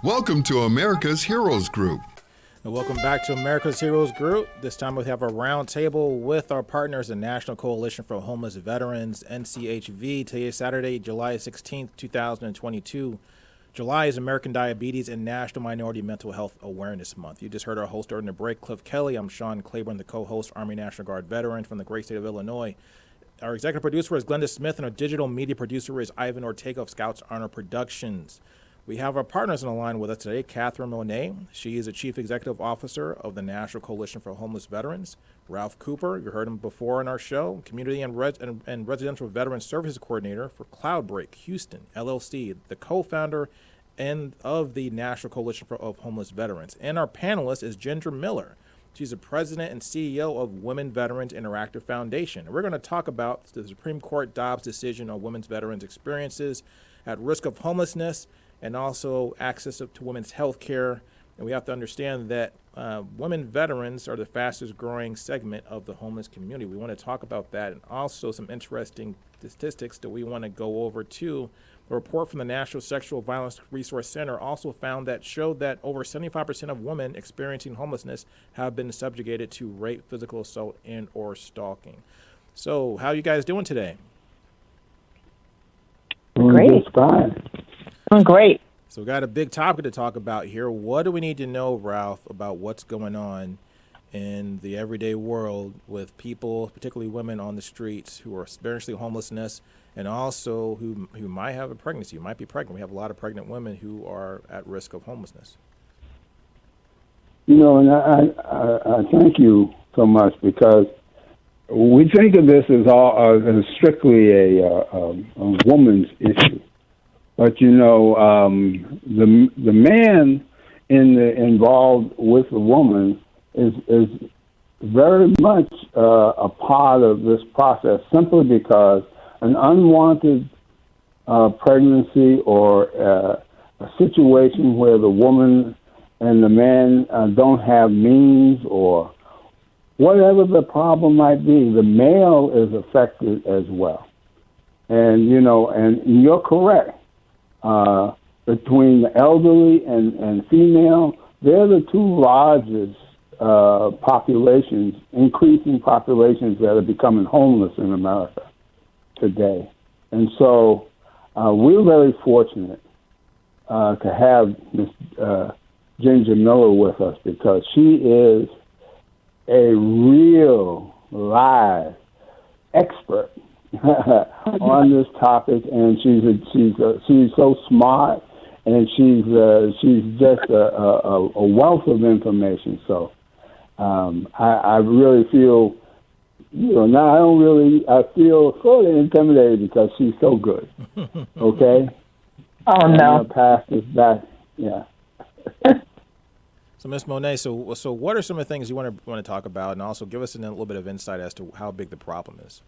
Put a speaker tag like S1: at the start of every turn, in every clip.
S1: Welcome to America's Heroes Group.
S2: And welcome back to America's Heroes Group. This time we have a roundtable with our partners, the National Coalition for Homeless Veterans, NCHV. Today is Saturday, July 16th, 2022. July is American Diabetes and National Minority Mental Health Awareness Month. You just heard our host during the break, Cliff Kelley. I'm Sean Claiborne, the co-host, Army National Guard veteran from the great state of Illinois. Our executive producer is Glenda Smith, and our digital media producer is Ivan Ortega of Scouts Honor Productions. We have our partners on the line with us today, Kathryn Monet. She is the Chief Executive Officer of the National Coalition for Homeless Veterans. Ralph Cooper, you heard him before on our show, Community and Residential Veteran Services Coordinator for Cloudbreak Houston, LLC, the co-founder of the National Coalition for Homeless Veterans. And our panelist is Ginger Miller. She's the president and CEO of Women Veterans Interactive Foundation. And we're going to talk about the Supreme Court Dobbs decision on women's veterans' experiences at risk of homelessness and also access to women's health care. And we have to understand that women veterans are the fastest growing segment of the homeless community. We want to talk about that and also some interesting statistics that we want to go over too. A report from the National Sexual Violence Resource Center also showed that over 75% of women experiencing homelessness have been subjugated to rape, physical assault, and or stalking. So how are you guys doing today?
S3: Great. I'm great.
S2: So we got a big topic to talk about here. What do we need to know, Ralph, about what's going on in the everyday world with people, particularly women on the streets who are experiencing homelessness and also who might have a pregnancy, might be pregnant? We have a lot of pregnant women who are at risk of homelessness.
S3: You know, and I thank you so much because we think of this as as strictly a woman's issue. But, you know, the man involved with the woman is very much a part of this process simply because an unwanted pregnancy or a situation where the woman and the man don't have means or whatever the problem might be, the male is affected as well. And, you know, and you're correct. Between the elderly and female, they're the two largest increasing populations that are becoming homeless in America today. And so we're very fortunate to have Ms. Ginger Miller with us because she is a real live expert on this topic, and she's so smart, and she's just a wealth of information. So I really feel, you know, now I feel sort of intimidated because she's so good. Okay.
S4: Oh no.
S3: I'm gonna pass this back. Yeah.
S2: So, Ms. Monet, so what are some of the things you want to talk about, and also give us a little bit of insight as to how big the problem is?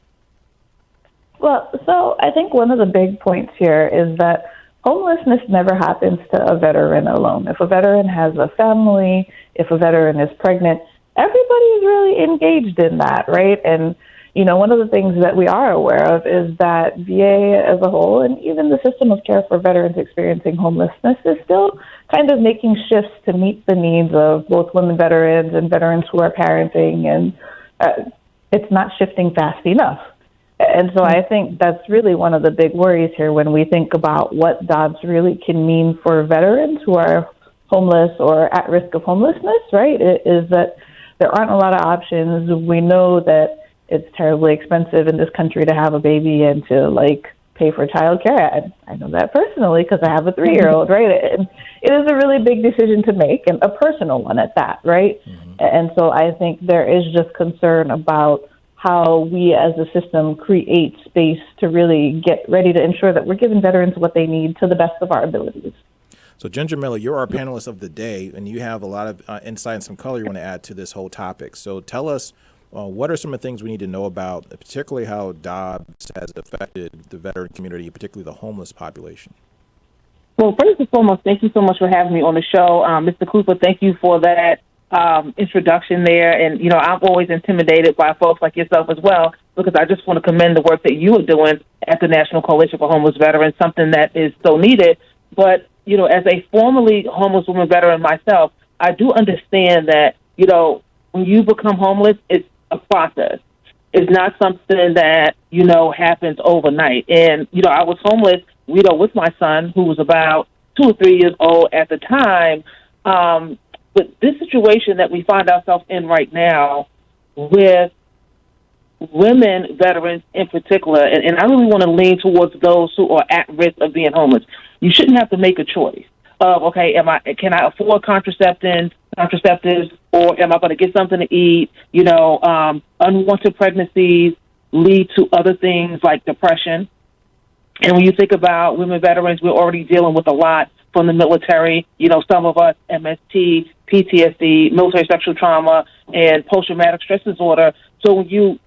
S4: Well, so I think one of the big points here is that homelessness never happens to a veteran alone. If a veteran has a family, if a veteran is pregnant, everybody is really engaged in that, right? And, you know, one of the things that we are aware of is that VA as a whole, and even the system of care for veterans experiencing homelessness, is still kind of making shifts to meet the needs of both women veterans and veterans who are parenting, and it's not shifting fast enough. And so I think that's really one of the big worries here when we think about what Dobbs really can mean for veterans who are homeless or at risk of homelessness, right? It is that there aren't a lot of options. We know that it's terribly expensive in this country to have a baby and to, pay for childcare. I know that personally because I have a 3-year-old, right? And it is a really big decision to make, and a personal one at that, right? Mm-hmm. And so I think there is just concern about how we as a system create space to really get ready to ensure that we're giving veterans what they need to the best of our abilities.
S2: So Ginger Miller, you're our panelist of the day, and you have a lot of insight and some color you want to add to this whole topic. So tell us, what are some of the things we need to know about, particularly how Dobbs has affected the veteran community, particularly the homeless population?
S5: Well, first and foremost, thank you so much for having me on the show. Mr. Cooper, thank you for that introduction there. And, you know, I'm always intimidated by folks like yourself as well, because I just want to commend the work that you are doing at the National Coalition for Homeless Veterans, something that is so needed. But, as a formerly homeless woman veteran myself, I do understand that, when you become homeless, it's a process. It's not something that, happens overnight. And, I was homeless, with my son, who was about 2 or 3 years old at the time. But this situation that we find ourselves in right now with women veterans in particular, and I really want to lean towards those who are at risk of being homeless. You shouldn't have to make a choice of, okay, can I afford contraceptives, or am I going to get something to eat? Unwanted pregnancies lead to other things like depression. And when you think about women veterans, we're already dealing with a lot from the military. Some of us, MST, PTSD, military sexual trauma, and post-traumatic stress disorder. So when you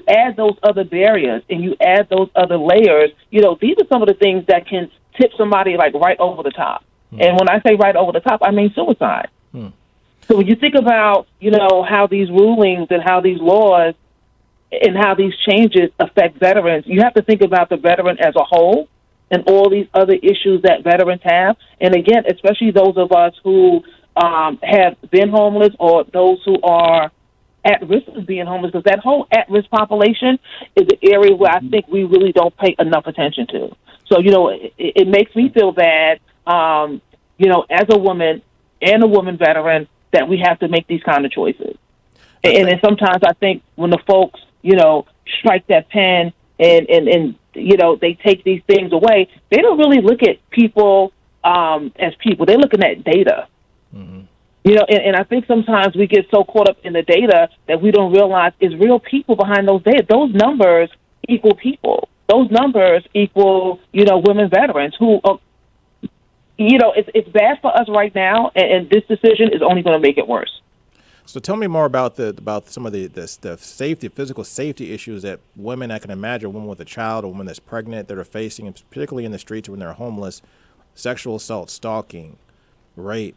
S5: add those other barriers and you add those other layers, these are some of the things that can tip somebody like right over the top. And when I say right over the top, I mean suicide. So when you think about, how these rulings and how these laws and how these changes affect veterans, you have to think about the veteran as a whole and all these other issues that veterans have. And again, especially those of us who have been homeless or those who are at risk of being homeless, because that whole at-risk population is an area where I think we really don't pay enough attention to. So, it makes me feel bad, as a woman and a woman veteran, that we have to make these kind of choices. And then sometimes I think when the folks, strike that pen and they take these things away, they don't really look at people as people. They're looking at data. And I think sometimes we get so caught up in the data that we don't realize is real people behind those data. Those numbers equal people. Those numbers equal, women veterans who are, it's bad for us right now, and this decision is only going to make it worse.
S2: So tell me more about some of the physical safety issues that women, I can imagine, a woman with a child, a woman that's pregnant, that are facing, and particularly in the streets when they're homeless, sexual assault, stalking, rape,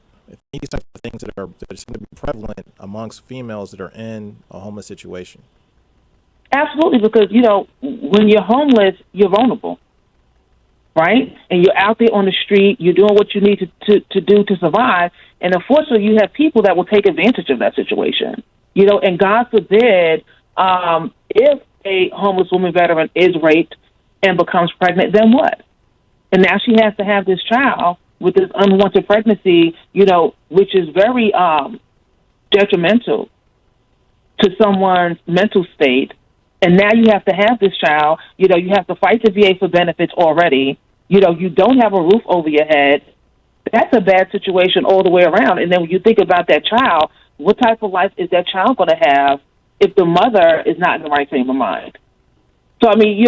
S2: these types of things that seem to be prevalent amongst females that are in a homeless situation.
S5: Absolutely, because, when you're homeless, you're vulnerable, right? And you're out there on the street, you're doing what you need to do to survive, and unfortunately, you have people that will take advantage of that situation, and God forbid, if a homeless woman veteran is raped and becomes pregnant, then what? And now she has to have this child with this unwanted pregnancy, which is very detrimental to someone's mental state. And now you have to have this child, you have to fight the VA for benefits already. You don't have a roof over your head. That's a bad situation all the way around. And then when you think about that child, what type of life is that child going to have if the mother is not in the right frame of mind? So, I mean,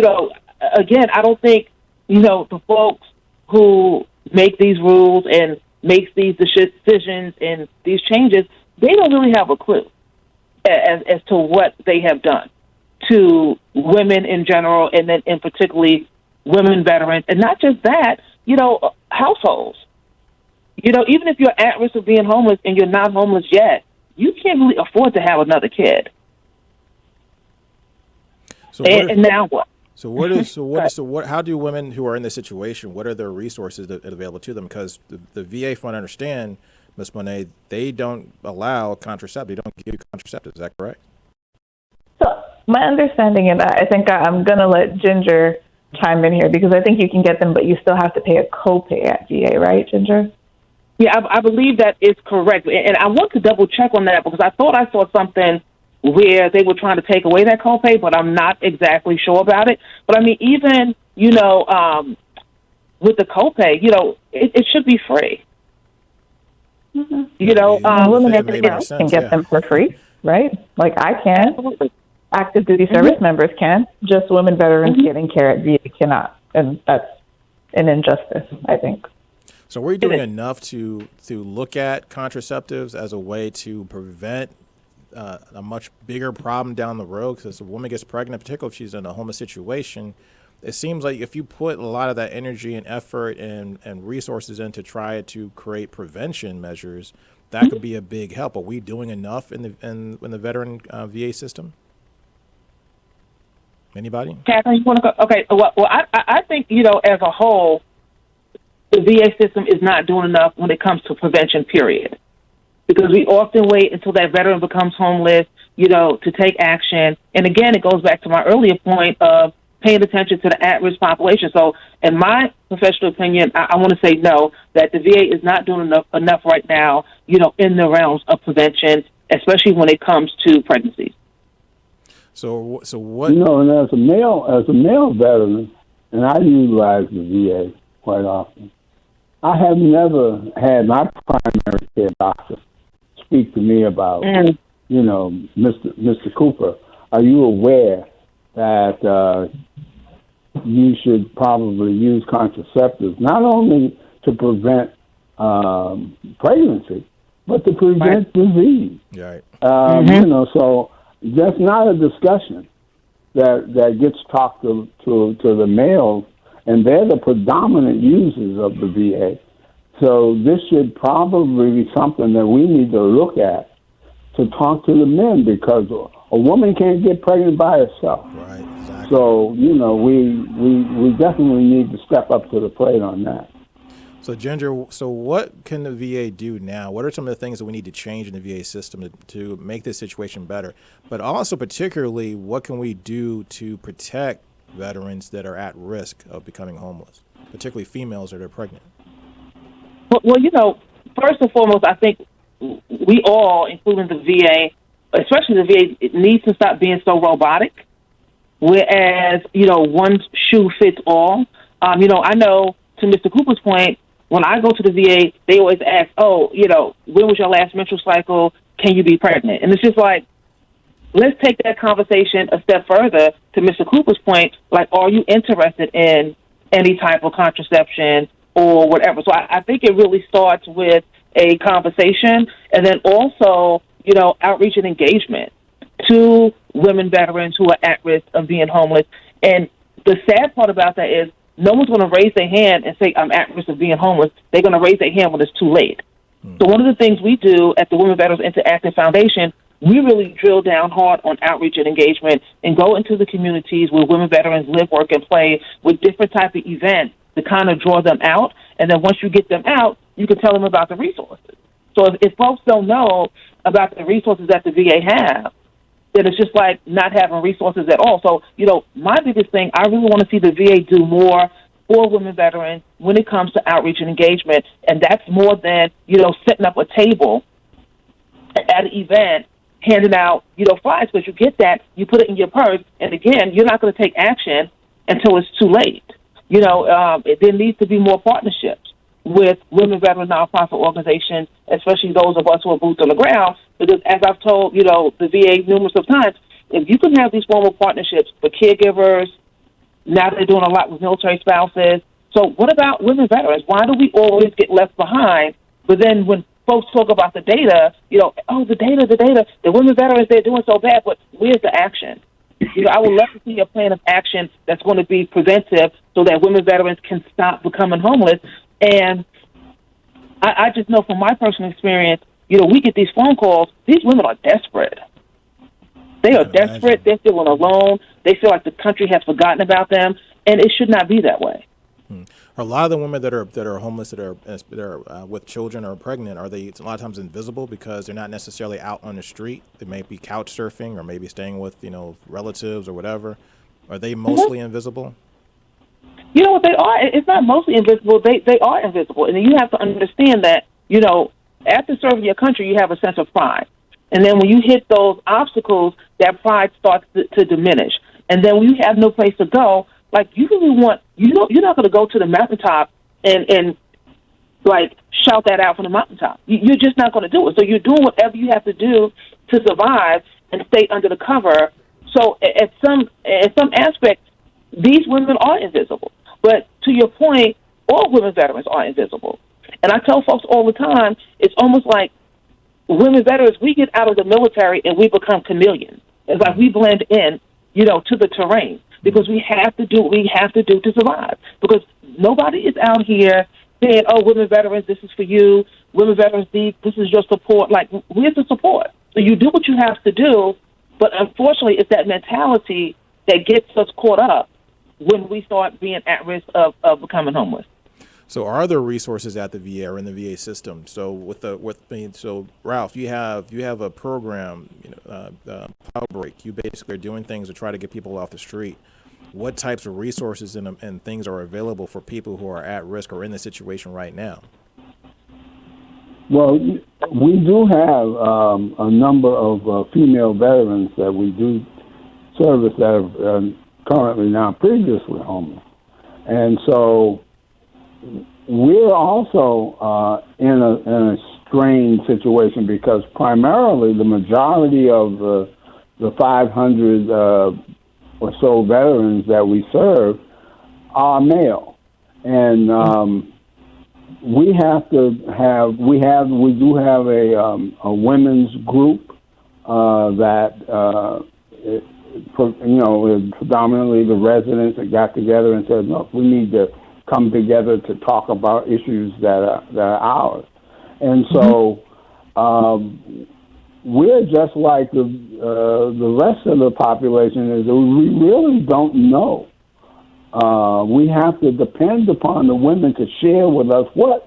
S5: again, I don't think, the folks who make these rules and makes these decisions and these changes, they don't really have a clue as to what they have done to women in general, and then in particularly women veterans. And not just that, households. Even if you're at risk of being homeless and you're not homeless yet, you can't really afford to have another kid. And now what?
S2: How do women who are in this situation, what are their resources that are available to them? Because the VA, from what I understand, Ms. Monet, they don't allow contraceptives. They don't give you contraceptives. Is that correct?
S4: So my understanding, and I think I'm going to let Ginger chime in here, because I think you can get them, but you still have to pay a copay at VA, right, Ginger?
S5: Yeah, I believe that is correct. And I want to double check on that, because I thought I saw something where they were trying to take away that copay, but I'm not exactly sure about it. But I mean, even, with the copay, it should be free.
S4: Mm-hmm. Women can get them for free, right? Like I can.
S5: Absolutely.
S4: Active duty service members can. Just women veterans getting care at VA cannot. And that's an injustice, I think.
S2: So we're doing enough to look at contraceptives as a way to prevent a much bigger problem down the road? Because if a woman gets pregnant, particularly if she's in a homeless situation, it seems like if you put a lot of that energy and effort and resources in to try to create prevention measures, that could be a big help. Are we doing enough in the veteran VA system? Anybody?
S5: Kathryn, you want to go? Okay. Well, I think, as a whole, the VA system is not doing enough when it comes to prevention, period. Because we often wait until that veteran becomes homeless, to take action. And again, it goes back to my earlier point of paying attention to the at-risk population. So in my professional opinion, I want to say no, that the VA is not doing enough right now, in the realms of prevention, especially when it comes to pregnancies.
S2: So what?
S3: And as a male veteran, and I utilize the VA quite often, I have never had my primary care doctor speak to me about, Mr. Cooper, are you aware that you should probably use contraceptives, not only to prevent pregnancy, but to prevent disease.
S2: Right.
S3: So that's not a discussion that gets talked to the males, and they're the predominant users of the VA. So this should probably be something that we need to look at to talk to the men, because a woman can't get pregnant by herself.
S2: Right, exactly.
S3: So, we definitely need to step up to the plate on that.
S2: So, Ginger, what can the VA do now? What are some of the things that we need to change in the VA system to make this situation better? But also, particularly, what can we do to protect veterans that are at risk of becoming homeless, particularly females that are pregnant?
S5: Well, first and foremost, I think we all, including the VA, especially the VA, it needs to stop being so robotic, whereas, one shoe fits all. I know, to Mr. Cooper's point, when I go to the VA, they always ask, when was your last menstrual cycle? Can you be pregnant? And it's just like, let's take that conversation a step further to Mr. Cooper's point, like, are you interested in any type of contraception or whatever? So I think it really starts with a conversation, and then also, outreach and engagement to women veterans who are at risk of being homeless. And the sad part about that is no one's going to raise their hand and say, I'm at risk of being homeless. They're going to raise their hand when it's too late. So one of the things we do at the Women Veterans Interactive Foundation, we really drill down hard on outreach and engagement and go into the communities where women veterans live, work, and play with different type of events to kind of draw them out. And then once you get them out, you can tell them about the resources. So if folks don't know about the resources that the VA have, then it's just like not having resources at all. So, my biggest thing, I really want to see the VA do more for women veterans when it comes to outreach and engagement. And that's more than, setting up a table at an event, handing out, flyers, because you get that, you put it in your purse, and again, you're not going to take action until it's too late. There needs to be more partnerships with women veteran nonprofit organizations, especially those of us who are boots on the ground, because as I've told, the VA numerous of times, if you can have these formal partnerships for caregivers, now they're doing a lot with military spouses. So what about women veterans? Why do we always get left behind? But then when folks talk about the data, the data, the women veterans, they're doing so bad, but where's the action? I would love to see a plan of action that's going to be preventive so that women veterans can stop becoming homeless. And I just know from my personal experience, we get these phone calls. These women are desperate. They are desperate. They're feeling alone. They feel like the country has forgotten about them, and it should not be that way.
S2: A lot of the women that are homeless, that are with children or pregnant, are they a lot of times invisible because they're not necessarily out on the street? They may be couch surfing or maybe staying with relatives or whatever. Are they mostly invisible?
S5: You know what they are? It's not mostly invisible. They are invisible, and you have to understand that. After serving your country, you have a sense of pride, and then when you hit those obstacles, that pride starts to diminish, and then when you have no place to go. Like, you really want, you're not going to go to the mountaintop and shout that out from the mountaintop. You're just not going to do it. So you're doing whatever you have to do to survive and stay under the cover. So at some aspect, these women are invisible. But to your point, all women veterans are invisible. And I tell folks all the time, it's almost like women veterans, we get out of the military and we become chameleons. It's like we blend in, to the terrain. Because we have to do what we have to do to survive. Because nobody is out here saying, women veterans, this is for you. Women veterans, this is your support. Like, where's the support? So you do what you have to do, but unfortunately it's that mentality that gets us caught up when we start being at risk of becoming homeless.
S2: So are there resources at the VA or in the VA system? So Ralph, you have a program, Cloudbreak. You basically are doing things to try to get people off the street. What types of resources and things are available for people who are at risk or in the situation right now?
S3: Well, we do have a number of female veterans that we do service that are currently now previously homeless. And so we're also in a strange situation because primarily the majority of the 500 or so veterans that we serve are male. And we do have a women's group that predominantly the residents that got together and said, look, we need to come together to talk about issues that are ours. And so we're just like the rest of the population is we really don't know. We have to depend upon the women to share with us what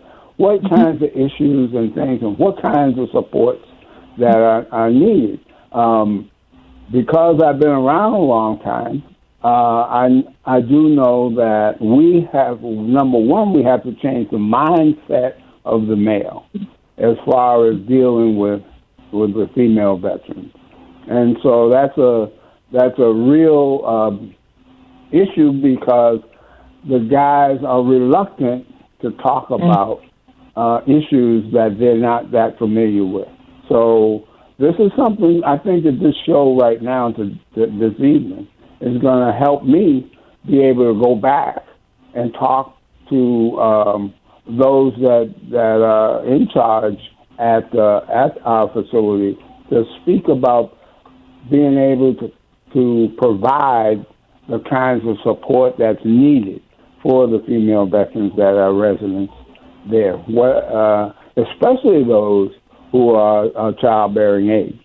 S3: kinds of issues and things and what kinds of supports that are needed. Because I've been around a long time, I do know that we have, number one, we have to change the mindset of the male as far as dealing with the female veterans. And so that's a real issue because the guys are reluctant to talk about issues that they're not that familiar with. So this is something I think that this show right now, this evening, is going to help me be able to go back and talk to those that are in charge at our facility to speak about being able to provide the kinds of support that's needed for the female veterans that are residents there, especially those who are childbearing age.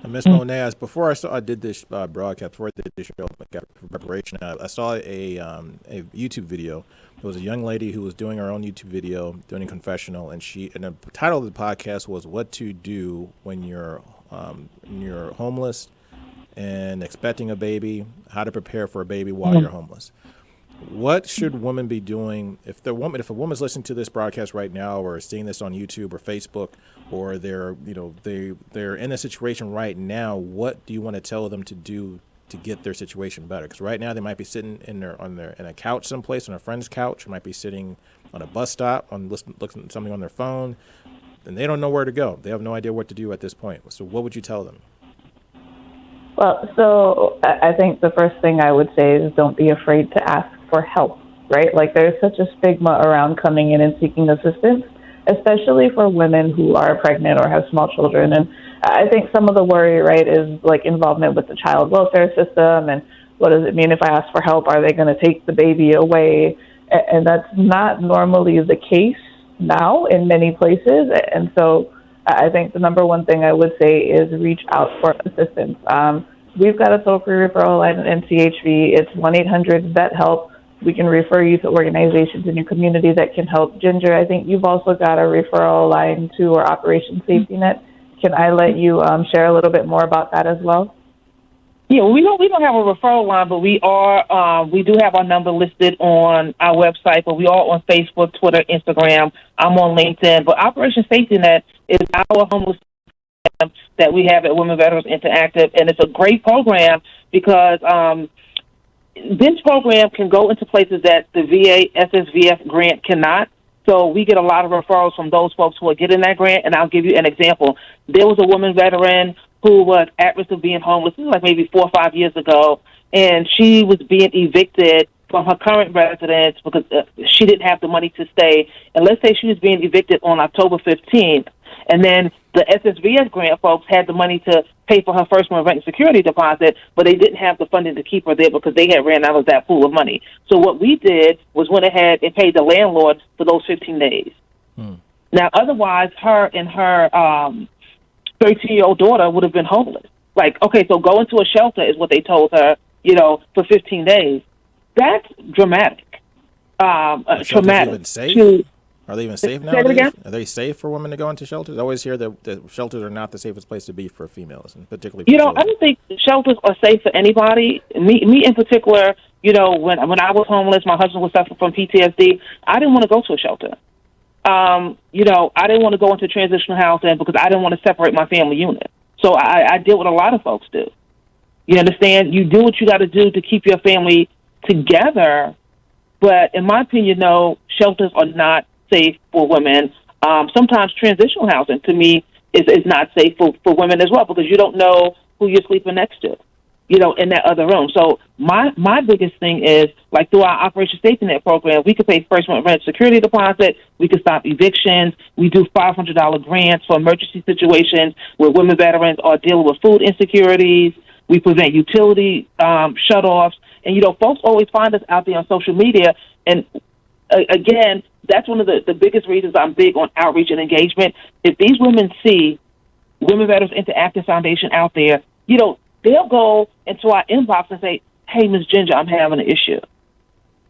S2: And Ms. Monet, before I did this broadcast, before I did this show, got preparation, I saw a YouTube video. There was a young lady who was doing her own YouTube video, doing a confessional, and the title of the podcast was "What to Do When You're Homeless and Expecting a Baby: How to Prepare for a Baby While You're Homeless." What should women be doing if a woman's listening to this broadcast right now, or seeing this on YouTube or Facebook, or they're in a situation right now? What do you want to tell them to do to get their situation better? Because right now they might be sitting in a couch someplace, on a friend's couch, or might be sitting on a bus stop, looking at something on their phone, and they don't know where to go. They have no idea what to do at this point. So what would you tell them?
S4: Well, so I think the first thing I would say is don't be afraid to ask for help, right? Like there's such a stigma around coming in and seeking assistance, especially for women who are pregnant or have small children. And I think some of the worry, right, is like involvement with the child welfare system and what does it mean if I ask for help? Are they going to take the baby away? And that's not normally the case now in many places. And so I think the number one thing I would say is reach out for assistance. We've got a toll-free referral line at NCHV. It's 1-800-VET-HELP. We can refer you to organizations in your community that can help. Ginger, I think you've also got a referral line to our Operation Safety Net. Can I let you share a little bit more about that as well?
S5: Yeah, we don't have a referral line, but we do have our number listed on our website, but we are on Facebook, Twitter, Instagram. I'm on LinkedIn. But Operation Safety Net is our homeless program that we have at Women Veterans Interactive, and it's a great program because this program can go into places that the VA SSVF grant cannot. So we get a lot of referrals from those folks who are getting that grant, and I'll give you an example. There was a woman veteran who was at risk of being homeless, this was like maybe 4 or 5 years ago, and she was being evicted from her current residence because she didn't have the money to stay. And let's say she was being evicted on October 15th, and then the SSVS grant folks had the money to pay for her first month rent and security deposit, but they didn't have the funding to keep her there because they had ran out of that pool of money. So what we did was went ahead and paid the landlord for those 15 days. Now, otherwise, her and her 13-year-old daughter would have been homeless. Like, okay, so go into a shelter is what they told her, for 15 days. That's dramatic.
S2: Shelters even safe? Are they even safe
S5: Say it
S2: nowadays?
S5: again?
S2: Are they safe for women to go into shelters? I always hear that shelters are not the safest place to be for females, and particularly for
S5: I
S2: children.
S5: don't think shelters are safe for anybody. Me in particular, when I was homeless, my husband was suffering from PTSD. I didn't want to go to a shelter. I didn't want to go into transitional housing because I didn't want to separate my family unit. So I did what a lot of folks do. You understand? You do what you got to do to keep your family together. But in my opinion, no, shelters are not safe for women. Sometimes transitional housing, to me, is not safe for women as well, because you don't know who you're sleeping next to, in that other room. So my biggest thing is, like, through our Operation Safety Net program, we could pay first month rent, security deposit, we could stop evictions, we do $500 grants for emergency situations where women veterans are dealing with food insecurities, we prevent utility shutoffs, and, folks always find us out there on social media, and again, that's one of the biggest reasons I'm big on outreach and engagement. If these women see Women Veterans Interactive Foundation out there, they'll go into our inbox and say, "Hey, Ms. Ginger, I'm having an issue."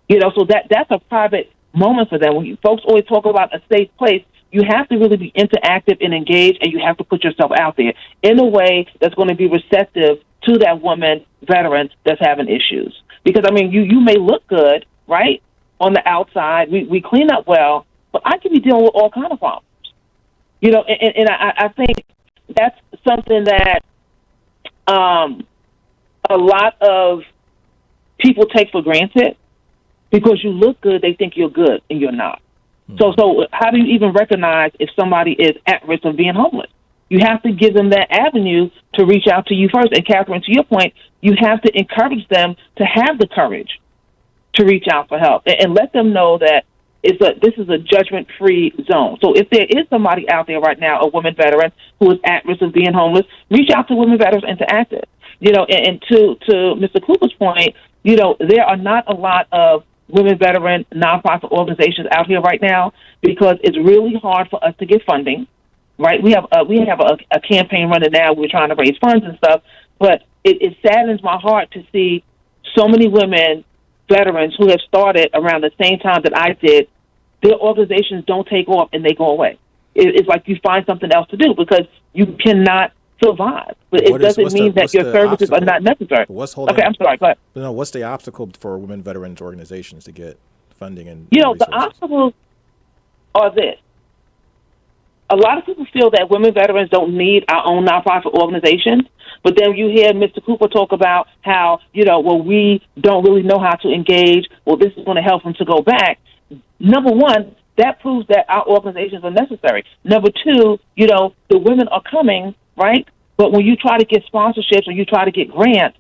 S5: So that's a private moment for them. When folks always talk about a safe place, you have to really be interactive and engaged, and you have to put yourself out there in a way that's going to be receptive to that woman veteran that's having issues. Because, you may look good, right, on the outside. We clean up well, but I could be dealing with all kinds of problems. And I think that's something that a lot of people take for granted. Because you look good, they think you're good, and you're not. So how do you even recognize if somebody is at risk of being homeless? You have to give them that avenue to reach out to you first. And Kathryn, to your point, you have to encourage them to have the courage to reach out for help and let them know that this is a judgment-free zone. So if there is somebody out there right now, a woman veteran who is at risk of being homeless, reach out to Women Veterans Interactive. And to Mr. Cooper's point, there are not a lot of women veteran nonprofit organizations out here right now because it's really hard for us to get funding. Right? We have a campaign running now. We're trying to raise funds and stuff, but it saddens my heart to see so many women veterans who have started around the same time that I did. Their organizations don't take off and they go away. It's like you find something else to do because you cannot survive. But it doesn't mean that your services are not necessary. Okay, I'm sorry. Go ahead.
S2: No, what's the obstacle for women veterans organizations to get funding and
S5: the
S2: resources?
S5: obstacles are this. A lot of people feel that women veterans don't need our own nonprofit organizations, but then you hear Mr. Cooper talk about how, we don't really know how to engage. Well, this is going to help them to go back. Number one, that proves that our organizations are necessary. Number two, the women are coming, right? But when you try to get sponsorships or you try to get grants,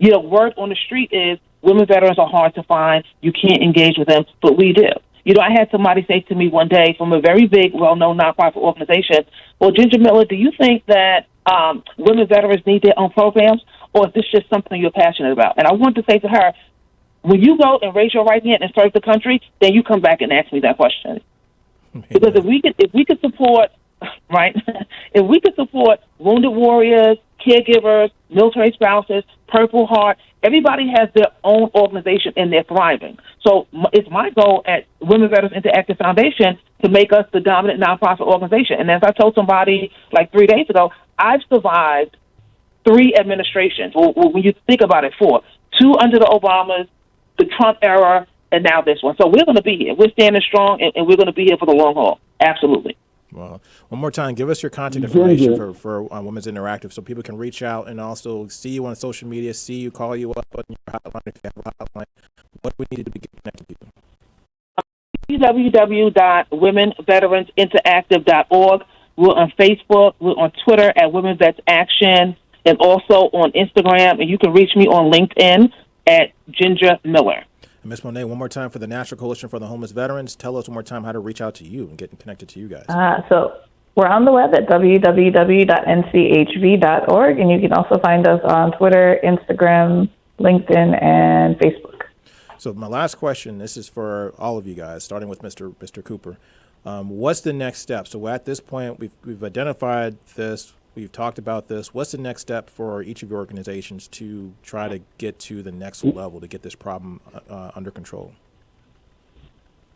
S5: word on the street is women veterans are hard to find. You can't engage with them, but we do. I had somebody say to me one day from a very big, well-known nonprofit organization, "Well, Ginger Miller, do you think that women veterans need their own programs, or is this just something you're passionate about?" And I wanted to say to her, when you go and raise your right hand and serve the country, then you come back and ask me that question. Because if we could support, right, if we could support wounded warriors, caregivers, military spouses, Purple Heart, everybody has their own organization and they're thriving. So it's my goal at Women Veterans Interactive Foundation to make us the dominant nonprofit organization. And as I told somebody like 3 days ago, I've survived 3 administrations. Well, when you think about it, 4. 2 under the Obamas, the Trump era, and now this one. So we're going to be here. We're standing strong, and we're going to be here for the long haul. Absolutely.
S2: Well, one more time, give us your contact information for Women's Interactive so people can reach out and also see you on social media, see you, call you up on your hotline if you have a hotline. What do we need to do to get connected to people? www.womenveteransinteractive.org. We're on Facebook. We're on Twitter at Women Vets Action, and also on Instagram. And you can reach me on LinkedIn at Ginger Miller. And Ms. Monet, one more time for the National Coalition for the Homeless Veterans. Tell us one more time how to reach out to you and get connected to you guys.
S4: So we're on the web at www.nchv.org, and you can also find us on Twitter, Instagram, LinkedIn, and Facebook.
S2: So my last question, this is for all of you guys, starting with Mr. Cooper. What's the next step? So at this point, we've identified this. We've talked about this. What's the next step for each of your organizations to try to get to the next level to get this problem under control?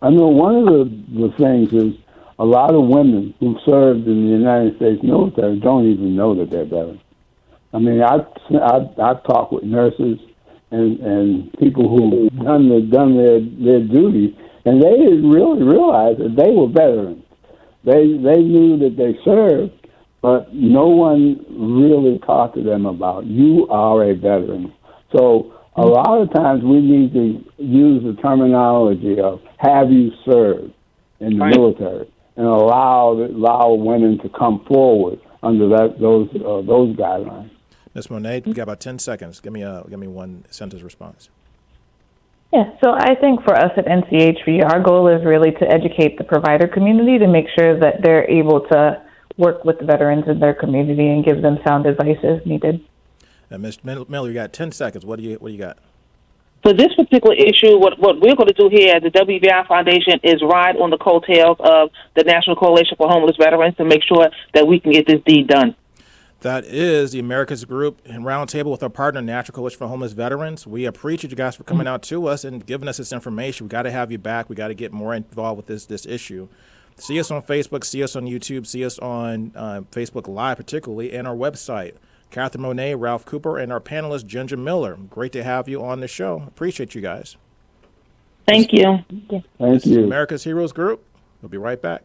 S3: I know one of the things is a lot of women who served in the United States military don't even know that they're veterans. I mean, I've talked with nurses and people who done their duty, and they didn't really realize that they were veterans. They knew that they served, but no one really talked to them about, you are a veteran. So a lot of times we need to use the terminology of have you served in the military and allow women to come forward under those guidelines.
S2: Ms. Monet, you got about 10 seconds. Give me one sentence response.
S4: Yeah, so I think for us at NCHV, our goal is really to educate the provider community to make sure that they're able to work with the veterans in their community and give them sound advice as needed.
S2: And Ms. Miller, you got 10 seconds. What do you got?
S5: For this particular issue, what we're going to do here at the WVI Foundation is ride on the coattails of the National Coalition for Homeless Veterans to make sure that we can get this deed done.
S2: That is the America's Group and Roundtable with our partner, National Coalition for Homeless Veterans. We appreciate you guys for coming out to us and giving us this information. We got to have you back. We got to get more involved with this issue. See us on Facebook, see us on YouTube, see us on Facebook Live particularly, and our website. Kathryn Monet, Ralph Cooper, and our panelist, Ginger Miller. Great to have you on the show. Appreciate you guys.
S5: Thank you.
S3: Thank you.
S2: America's Heroes Group. We'll be right back.